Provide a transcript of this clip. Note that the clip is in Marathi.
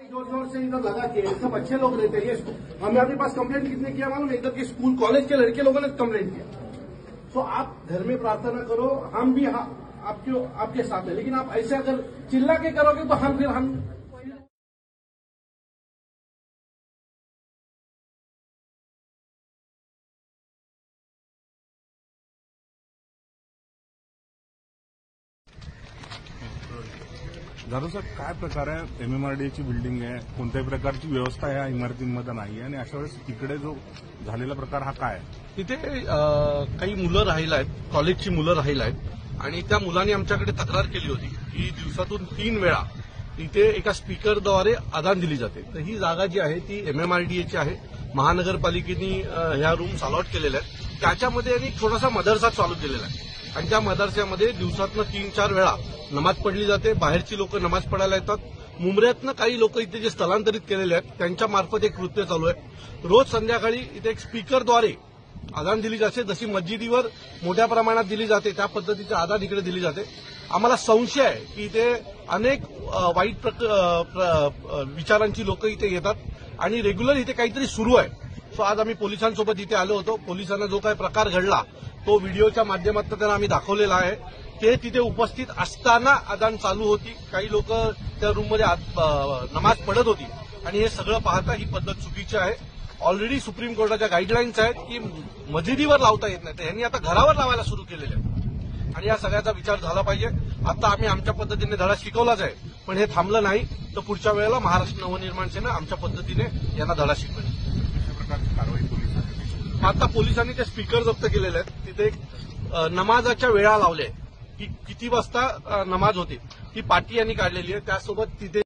जोर जोर से इधर लगा के सब अच्छे लोग रहते हैं। हमें अपने पास कंप्लेंट कितने किया मालूम? इधर के स्कूल कॉलेज के लड़के लोगों ने कंप्लेंट किया। तो आप घर में प्रार्थना करो, हम भी आपके साथ है, लेकिन आप ऐसे अगर चिल्ला के करोगे तो हम जाधव साहेब, काय प्रकार आहे? एमएमआरडीएची बिल्डिंग आहे, कोणत्याही प्रकारची व्यवस्था या इमारतींमध्ये नाही आहे आणि अशा वेळेस तिकडे जो झालेला प्रकार हा काय आहे? तिथे काही मुलं राहिला आहेत, कॉलेजची मुलं राहिला आहेत आणि त्या मुलांनी आमच्याकडे तक्रार केली होती की दिवसातून 3 वेळा इथे एका स्पीकरद्वारे अदान दिली जाते। तर ही जागा जी आहे ती एमएमआरडीएची आहे। महानगरपालिकेने ह्या रूम्स अलॉट केलेल्या आहेत। त्याच्यामध्ये एक छोटासा मदरसा चालू केलेला आहे आणि त्या मदरस्यामध्ये दिवसातनं 3-4 वेळा नमाज पडली जाते। बाहेरची लोक नमाज पडायला येतात। मुंबऱ्यातनं काही लोक इथे जे स्थलांतरित केलेले आहेत त्यांच्या मार्फत एक कृत्य चालू आहे। रोज संध्याकाळी इथे एक स्पीकरद्वारे अदान दिली जाते। जशी मस्जिदीवर मोठ्या प्रमाणात दिली जाते त्या पद्धतीचे अदान इकडे दिली जाते। आम्हाला संशय आहे की इथे अनेक वाईट विचारांची लोक इथे येतात आणि रेग्युलर इथे काहीतरी सुरू आहे। सो आज आम्ही पोलिसांसोबत इथे आलो होतो। पोलिसांना जो काही प्रकार घडला तो व्हिडिओच्या माध्यमातून त्यांना आम्ही दाखवलेला आहे। ते तिथे उपस्थित असताना अदान चालू होती, काही लोक त्या रूममध्ये नमाज पडत होती आणि हे सगळं पाहता ही पद्धत चुकीची आहे। ऑलरेडी सुप्रीम कोर्टाच्या गाईडलाईन्स आहेत की मस्जिदीवर लावता येत नाही, तर यांनी आता घरावर लावायला सुरू केलेले आहे आणि या सगळ्याचा विचार झाला पाहिजे। आता आम्ही आमच्या पद्धतीने धडा शिकवलाच आहे, पण हे थांबलं नाही तर पुढच्या वेळेला महाराष्ट्र नवनिर्माण सेना आमच्या पद्धतीने यांना धडा शिकवेल। अशा प्रकारची कारवाई पोलिसांनी आता पोलिसांनी ते स्पीकर जप्त केलेले आहेत। तिथे नमाजाच्या वेळा लावल्या आहेत की किती वाजता नमाज होते ती पाटी यांनी काढलेली आहे। त्यासोबत तिथे